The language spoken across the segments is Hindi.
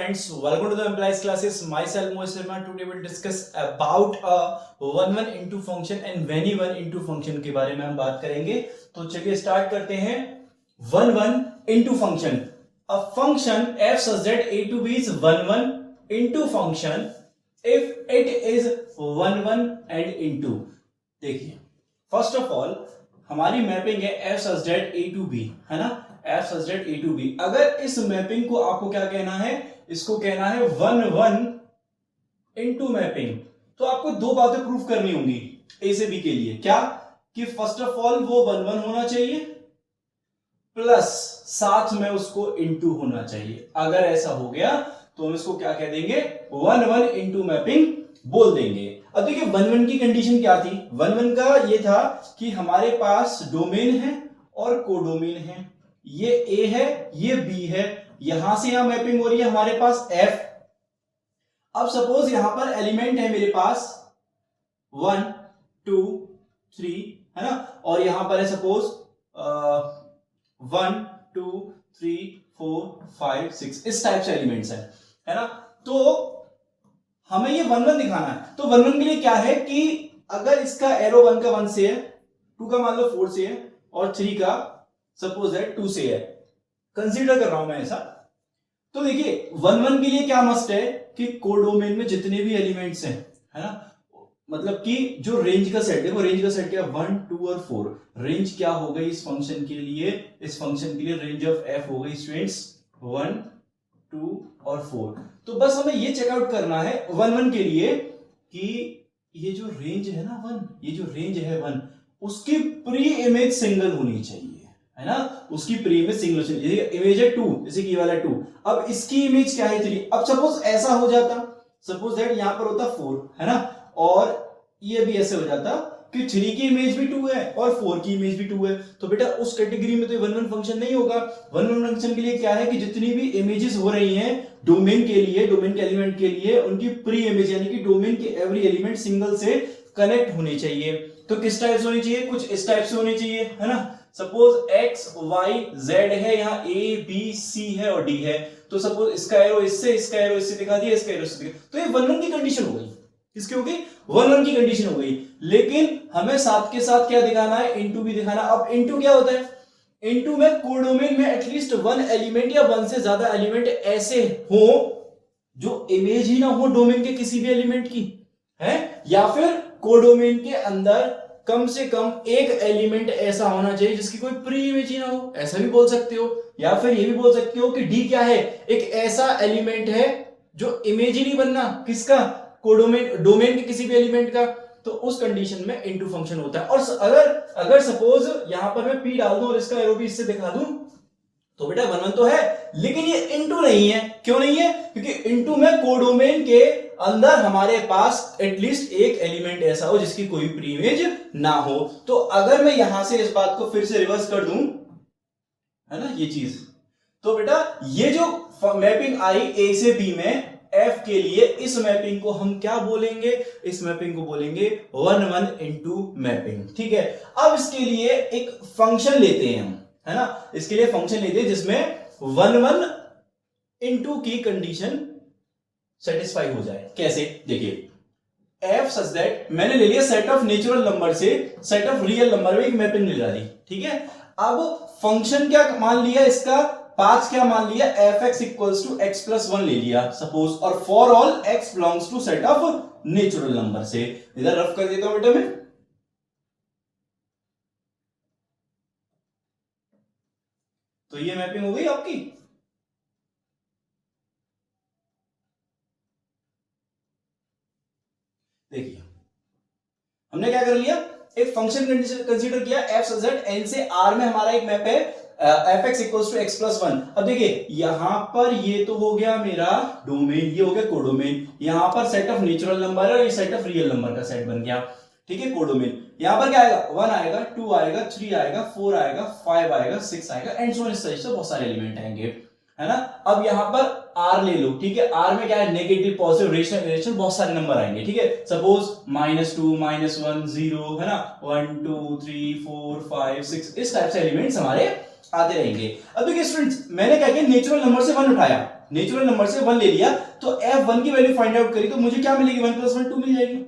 friends, welcome to the Employees classes. Myself Mohit Sharma. Today we'll discuss about a one into function and many one into function के बारे में हम बात करेंगे. तो चलिए स्टार्ट करते हैं. one into function. A function f such that a to b is one into function if it is one and into. देखिए, first of all हमारी मैपिंग है f such that a to b, है ना? f such that a to b. अगर इस मैपिंग को आपको क्या कहना है, इसको कहना है वन इनटू मैपिंग, तो आपको दो बातें प्रूफ करनी होंगी a से b के लिए. क्या कि फर्स्ट ऑफ ऑल वो वन होना चाहिए प्लस साथ में उसको इनटू होना चाहिए. अगर ऐसा हो गया तो हम इसको क्या कह देंगे, वन इनटू मैपिंग बोल देंगे. अब देखिए वन की कंडीशन क्या थी. वन का ये था कि हमारे पास डोमेन है और कोडोमेन है. ये A है, ये B है, यहां से यहां मैपिंग हो रही है हमारे पास F. अब सपोज यहां पर एलिमेंट है मेरे पास 1 2 3, है ना, और यहां पर है सपोज 1 2 3 4 5 6, इस टाइप से एलिमेंट्स है ना. तो हमें ये वन दिखाना है. तो वन के लिए क्या है कि अगर इसका एरो 1 का 1 से है, 2 का मान लो 4 से है और 3 का सपोज है 2 से है, कंसीडर कर रहा हूं मैं ऐसा. तो देखिए वन के लिए क्या मस्ट है कि कोडोमेन में जितने भी एलिमेंट्स हैं, है ना, मतलब कि जो रेंज का सेट है, वो रेंज का सेट क्या है 1 2 और 4. रेंज क्या हो गई इस फंक्शन के लिए, इस फंक्शन के लिए रेंज ऑफ एफ हो गई स्टूडेंट्स 1 2 और 4. तो बस हमें ये चेकआउट करना है वन के लिए कि ये जो रेंज है ना 1, ये जो रेंज है 1, उसकी प्री इमेज सिंगल होनी चाहिए, है ना. उसकी प्री इमेज सिंगल होनी चाहिए. इमेज है 2, जैसे कि ये वाला 2. अब इसकी इमेज क्या है 3. अब सपोज ऐसा हो जाता, सपोज दैट यहां पर होता 4, है ना, और ये भी ऐसे हो जाता कि 3 की इमेज भी 2 है और 4 की इमेज भी 2 है. तो बेटा उस कैटेगरी में तो ये वन फंक्शन नहीं होगा. वन फंक्शन के लिए क्या है कि जितनी भी इमेजेस हो रही हैं डोमेन के लिए, डोमेन के एलिमेंट के लिए, उनकी प्री इमेज यानी कि डोमेन के एवरी एलिमेंट सिंगल से कनेक्ट होनी चाहिए. तो किस टाइप से होनी चाहिए, कुछ इस टाइप से होनी चाहिए, है ना. सपोज x y z है, यहाँ a b c है और d है. तो सपोज इसका एरो इससे, इसका एरो इससे दिखा दिया, इसका एरो इससे दिखा. तो ये वन की कंडीशन हो गई. किसकी हो गई, वन की कंडीशन हो गई. लेकिन हमें साथ के साथ क्या दिखाना है, इनटू भी दिखाना. अब इनटू क्या होता है, इनटू में कोडोमेन में एटलीस्ट वन एलिमेंट या वन से ज्यादा एलिमेंट ऐसे हो जो इमेज ही ना हो डोमेन के किसी भी एलिमेंट की, है, या फिर कोडोमेन के अंदर कम से कम एक एलिमेंट ऐसा होना चाहिए जिसकी कोई प्री इमेज ही ना हो. ऐसा भी बोल सकते हो, या फिर ये भी बोल सकते हो कि डी क्या है, एक ऐसा एलिमेंट है जो इमेज ही नहीं बनना किसका, कोडोमेन, डोमेन के किसी भी एलिमेंट का. तो उस कंडीशन में इनटू फंक्शन होता है. और अगर सपोज यहां पर मैं पी डाल दूं और इसका एरो भी इससे दिखा दूं, तो बेटा वन तो है, लेकिन ये इनटू नहीं है. क्यों नहीं है, क्योंकि इनटू में कोडोमेन के अंदर हमारे पास एटलीस्ट एक एलिमेंट ऐसा हो जिसकी कोई प्री इमेज ना हो. तो अगर मैं यहां से इस बात को फिर से रिवर्स कर दूं, है ना, ये चीज, तो बेटा ये जो मैपिंग आई ए से बी में एफ के लिए, इस मैपिंग को हम क्या बोलेंगे, इस मैपिंग को बोलेंगे वन इनटू मैपिंग. ठीक है. अब इसके लिए एक फंक्शन लेते हैं हम, है ना, इसके लिए फंक्शन लेते हैं जिसमें वन इनटू की कंडीशन सेटिस्फाई हो जाए. कैसे, देखिए f सच दैट मैंने ले लिया सेट ऑफ नेचुरल नंबर से सेट ऑफ रियल नंबर में एक मैपिंग ले डाली. ठीक है. अब फंक्शन क्या मान लिया, इसका पाथ क्या मान लिया, fx equals to x plus 1 ले लिया सपोज, और for all x belongs to set of natural number से. इधर रफ कर देता हूं बेटा मैं. तो ये मैपिंग हो गई आपकी. देखिए हमने क्या कर लिया, एक फंक्शन कंसीडर किया f सच दैट n से r में हमारा एक मैप है fx equals to x plus 1. अब देखिए यहां पर ये तो हो गया मेरा डोमेन, ये हो गया कोडोमेन. यहां पर सेट ऑफ नेचुरल नंबर है और ये सेट ऑफ रियल नंबर का सेट बन गया. ठीक है, कोडोमेन. यहां पर क्या आएगा, 1 आएगा, 2 आएगा, 3 आएगा, 4 आएगा, 5 आएगा, 6 आएगा, एंड सो ऑन. इस तरह से बहुत सारे एलिमेंट आएंगे, है ना. अब यहां पर r ले लो. ठीक है, r में क्या है, नेगेटिव पॉजिटिव रेशनल रेशनल बहुत सारे नंबर आएंगे. ठीक है, सपोज -2 -1 0, है ना, 1 2 3 4 5 6, इस टाइप से एलिमेंट्स हमारे आते रहेंगे. अब देखिए स्टूडेंट्स, मैंने क्या किया, नेचुरल नंबर से 1 उठाया, नेचुरल नंबर से 1 ले लिया, तो f1 की वैल्यू फाइंड आउट करी तो मुझे क्या मिलेगी, 1 + 1 2 मिल जाएगी।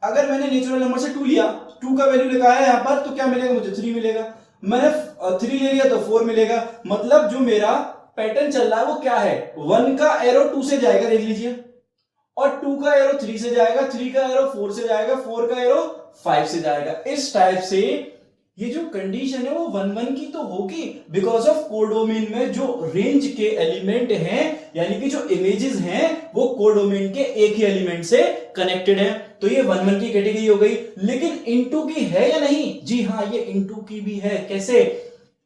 अगर मैंने नेचुरल नंबर से 2 लिया, 2 का वैल्यू लगाया यहां पर, तो क्या मिलेगा मुझे, 3 मिलेगा। मैंने 3 ले लिया तो 4 मिलेगा। मतलब जो मेरा पैटर्न चल रहा है वो क्या है, 1 का एरो 2 से जाएगा, देख लीजिए, और 2 का एरो 3 से जाएगा, 3 का एरो 4 से जाएगा, 4 का एरो 5 से जाएगा। इस टाइप से ये जो कंडीशन है वो 1 1 की तो होगी, बिकॉज ऑफ कोडोमेन में जो रेंज के एलिमेंट हैं, यानी कि जो इमेजेस हैं वो कोडोमेन के एक ही एलिमेंट से कनेक्टेड है, तो ये 1 1 की कैटेगरी हो गई। लेकिन इनटू की है या नहीं, जी हाँ, ये इनटू की भी है। कैसे,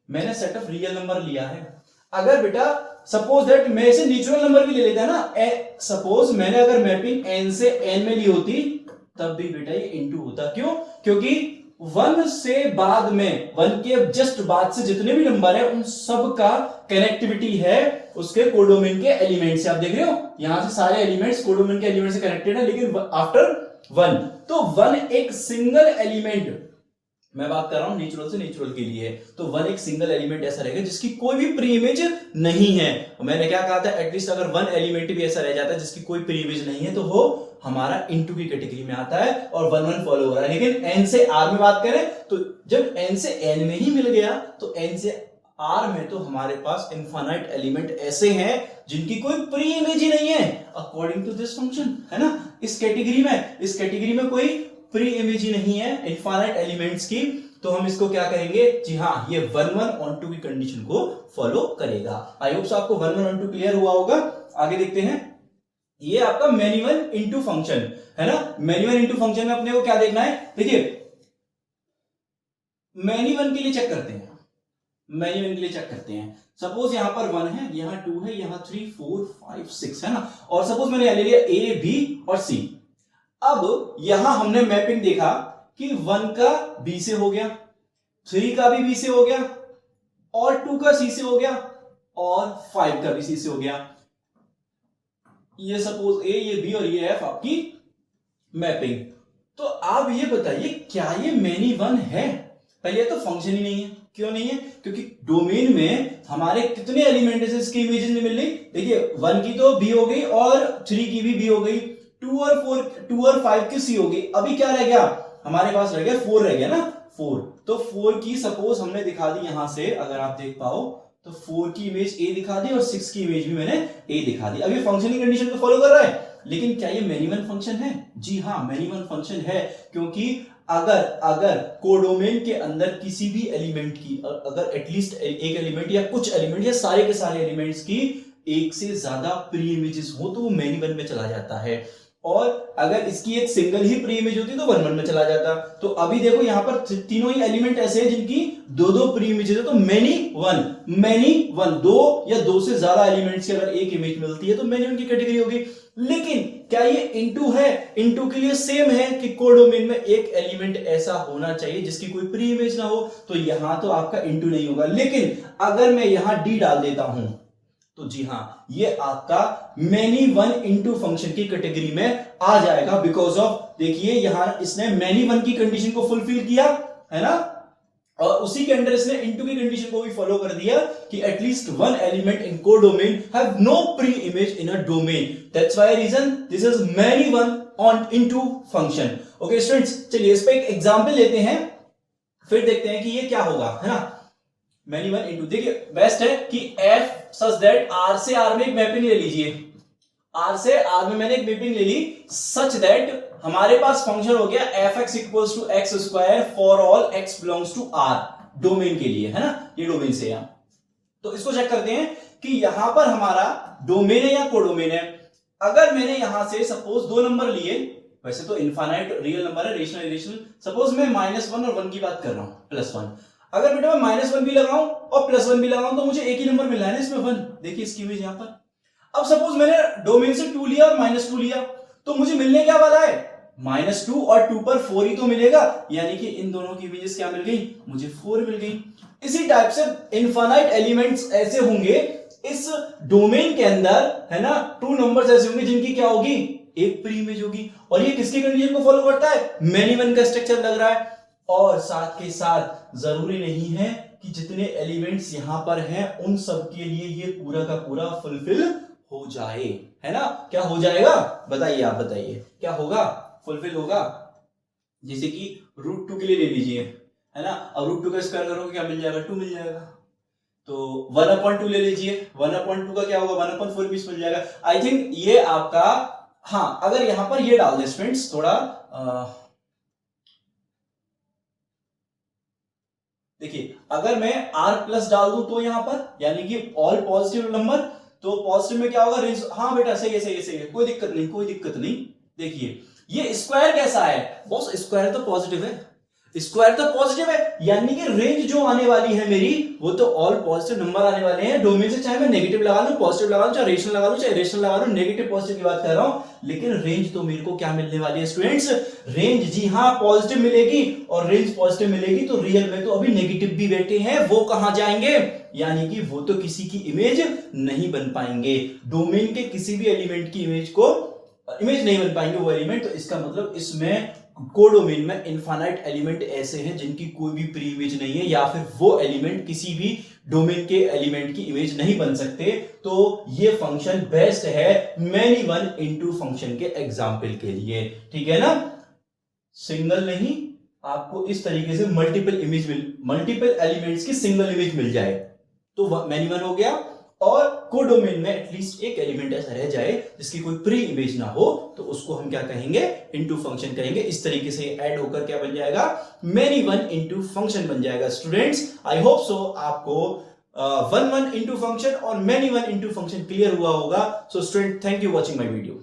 मैंने सेट ऑफ रियल नंबर लिया है। अगर बेटा सपोज दैट मैं इसे नेचुरल नंबर भी ले लेता है ना, सपोज मैंने अगर मैपिंग n से n में ली होती, तब भी बेटा ये इनटू होता। क्यों, क्योंकि 1 से बाद में, 1 के जस्ट बाद से जितने भी नंबर है उन सब का कनेक्टिविटी है उसके कोडोमेन के एलिमेंट से। आप देख रहे हो यहां से सारे एलिमेंट्स कोडोमेन के एलिमेंट से कनेक्टेड है, लेकिन आफ्टर 1, तो 1 एक सिंगल एलिमेंट, मैं बात कर रहा हूं नेचुरल से नेचुरल के लिए, तो 1 एक सिंगल एलिमेंट ऐसा रहेगा जिसकी कोई भी प्री इमेज नहीं है। मैंने क्या कहा था, एटलीस्ट अगर 1 एलिमेंट भी ऐसा रह जाता है जिसकी कोई प्री इमेज नहीं है, तो वो हमारा इनटू की कैटेगरी में आता है और 1 1 फॉलो हो रहा है। लेकिन n से r में बात करें तो जब n से n में ही मिल गया, तो n से r में तो हमारे पास इनफाइनाइट एलिमेंट ऐसे हैं जिनकी कोई प्री इमेज ही नहीं है अकॉर्डिंग टू दिस फंक्शन, है ना। इस कैटेगरी में कोई प्री इमेज ही नहीं है इनफाइनाइट एलिमेंट्स की, तो हम इसको क्या करेंगे, जी हाँ, ये 1 1 on 2 की कंडीशन को फॉलो करेगा। आई होप आपको 1 1 on 2 क्लियर हुआ होगा। आगे देखते हैं, ये आपका मैनी वन इनटू फंक्शन है ना। मैनी वन इनटू फंक्शन में अपने को क्या देखना है, देखिए मैनी वन के लिए चेक करते हैं, मैनी वन के लिए चेक करते हैं। सपोज यहां पर 1 है, यहां 2 है, यहां 3 4 5 6 है ना, और सपोज मैंने ले लिया A B और C। अब यहां हमने मैपिंग देखा कि 1 का B से हो गया, 3 का भी B से हो गया, और 2 का C से हो गया, और 5 का भी C से हो गया। ये सपोज A, ये B और ये F आपकी मैपिंग। तो आप ये बताइए क्या ये मैनी वन है? पहले तो फंक्शन ही नहीं है। क्यों नहीं है? क्योंकि डोमेन में हमारे कितने एलिमेंट है इसकी इमेजेस नहीं मिल रही। देखिए 1 की तो B हो गई और 3 की भी B हो गई, 2 और 5 की C हो गई। अभी क्या रह गया हमारे पास, रह गया 4 रह गया ना, 4। तो 4 की सपोज हमने दिखा दी यहां से, अगर आप देख पाओ तो 4 की इमेज A दिखा दी और 6 की इमेज भी मैंने A दिखा दी। अभी फंक्शनिंग कंडीशन को फॉलो कर रहा है, लेकिन क्या ये मैनी वन फंक्शन है? जी हाँ, मैनी वन फंक्शन है, क्योंकि अगर कोडोमेन के अंदर किसी भी एलिमेंट की, अगर एटलीस्ट एक एलिमेंट या कुछ एलिमेंट या सारे के सारे एलिमेंट्स की एक से ज्यादा प्री इमेजेस हो तो वो मैनी वन में चला जाता है, और अगर इसकी एक सिंगल ही प्री इमेज होती तो 1 1 में चला जाता। तो अभी देखो यहां पर तीनों ही एलिमेंट ऐसे हैं जिनकी 2 प्री इमेजेस है, तो मैनी वन, 2 या 2 से ज्यादा एलिमेंट्स की अगर एक इमेज मिलती है तो मैनी वन की कैटेगरी होगी। लेकिन क्या ये इनटू है? इनटू के लिए सेम है कि कोडोमेन में एक एलिमेंट ऐसा होना चाहिए जिसकी कोई प्री इमेज ना हो, तो यहां तो आपका इनटू नहीं होगा। लेकिन अगर मैं यहां डी डाल देता हूं तो जी हाँ, ये आपका मैनी वन इनटू फंक्शन की कैटेगरी में आ जाएगा, बिकॉज ऑफ देखिए यहां इसने मैनी वन की कंडीशन को फुलफिल किया है ना, और उसी के अंदर इसने इनटू की कंडीशन को भी फॉलो कर दिया कि at least 1 element in codomain have no preimage in a domain. That's why reason this is many one on into function. Okay students, चलिए इस पे एक एग्जांपल लेते हैं, फिर देखते हैं कि ये क्या होगा, है ना। मैनी वन इनटू, देखिए बेस्ट है कि f सच दैट r से r में एक मैपिंग ले लीजिए, r से r में मैंने एक मैपिंग ले ली सच दैट हमारे पास फंक्शन हो गया fx equals to x square for all x belongs to r, domain के लिए, है ना, ये डोमेन से यहां। तो इसको चेक करते हैं कि यहां पर हमारा डोमेन है या कोडोमेन है। अगर मैंने यहां से सपोज 2 नंबर लिए, वैसे तो इनफाइनाइट रियल नंबर है, रेशनल इरेशनल, सपोज मैं -1 और 1 की बात कर रहा हूं, +1। अगर बेटा मैं -1 भी लगाऊं और +1 भी लगाऊं तो मुझे एक ही नंबर मिलना है ना इसमें, 1। देखिए इसकी इमेज यहां पर। अब सपोज मैंने डोमेन से 2 लिया और -2 लिया, तो मुझे मिलने क्या वाला है, -2 और 2 पर 4 ही तो मिलेगा, यानी कि इन दोनों की इमेजेस क्या मिल गई, मुझे 4 मिल गई। इसी टाइप से इनफाइनाइट एलिमेंट्स ऐसे होंगे इस डोमेन के अंदर, है ना, 2 नंबर्स ऐसे होंगे जिनकी क्या होगी, एक प्री इमेज होगी। और ये किसकी कंडीशन को फॉलो करता है, मैनी वन का स्ट्रक्चर लग रहा है। और साथ के साथ जरूरी नहीं है कि जितने एलिमेंट्स यहां पर हैं उन सब के लिए ये पूरा का पूरा फुलफिल हो जाए, है ना? क्या हो जाएगा बताइए, आप बताइए क्या होगा, फुलफिल होगा? जैसे कि √2 के लिए ले लीजिए, है ना? अब √2 का स्क्वायर करोगे क्या मिल जाएगा? 2 मिल जाएगा। तो 1/2 ले लीजिए, 1/2 का क्या होगा? 1/4 बीस मिल जाएगा। आई थिंक ये आपका, हाँ अगर यहां पर ये डाल दे स्टूडेंट्स थोड़ा, देखिए अगर मैं r प्लस डाल दूं तो यहां पर, यानी कि ऑल पॉजिटिव नंबर, तो पॉजिटिव में क्या होगा? रेंज, हाँ बेटा सही है, सही है, सही है, कोई दिक्कत नहीं, कोई दिक्कत नहीं। देखिए ये स्क्वायर कैसा है बॉस? स्क्वायर तो पॉजिटिव है, स्क्वायर तो पॉजिटिव है, यानी कि रेंज जो आने वाली है मेरी वो तो ऑल पॉजिटिव नंबर आने वाले हैं डोमेन से, चाहे मैं नेगेटिव लगा लूं, पॉजिटिव लगा लूं, चाहे रेशनल लगा लूं, चाहे रेशनल लगा लूं, नेगेटिव पॉजिटिव की बात कर रहा हूं। लेकिन रेंज तो मेरे को क्या मिलने वाली है स्टूडेंट्स? रेंज, जी हाँ पॉजिटिव मिलेगी, और रेंज पॉजिटिव मिलेगी तो रियल में तो अभी नेगेटिव भी बैठे हैं, वो कहां जाएंगे? यानी कि वो तो किसी की इमेज नहीं बन पाएंगे, डोमेन के किसी भी एलिमेंट की इमेज नहीं बन पाएंगे वो एलिमेंट। तो इसका मतलब इसमें कोडोमेन में इनफाइनाइट एलिमेंट ऐसे हैं जिनकी कोई भी प्री इमेज नहीं है, या फिर वो एलिमेंट किसी भी डोमेन के एलिमेंट की इमेज नहीं बन सकते। तो ये फंक्शन बेस्ट है मैनी वन इनटू फंक्शन के एग्जाम्पल के लिए, ठीक है ना? सिंगल नहीं, आपको इस तरीके से मल्टीपल एलिमेंट्स की सिंगल इमेज मिल जाए तो मैनी वन हो गया, और कोडोमेन में एटलीस्ट एक एलिमेंट ऐसा रह जाए जिसकी कोई प्री इमेज ना हो, तो उसको हम क्या कहेंगे? इनटू फंक्शन कहेंगे। इस तरीके से ऐड होकर क्या बन जाएगा? मैनी वन इनटू फंक्शन बन जाएगा। स्टूडेंट्स आई होप सो आपको वन इनटू फंक्शन और many one into function clear हुआ होगा। So student thank you watching my video.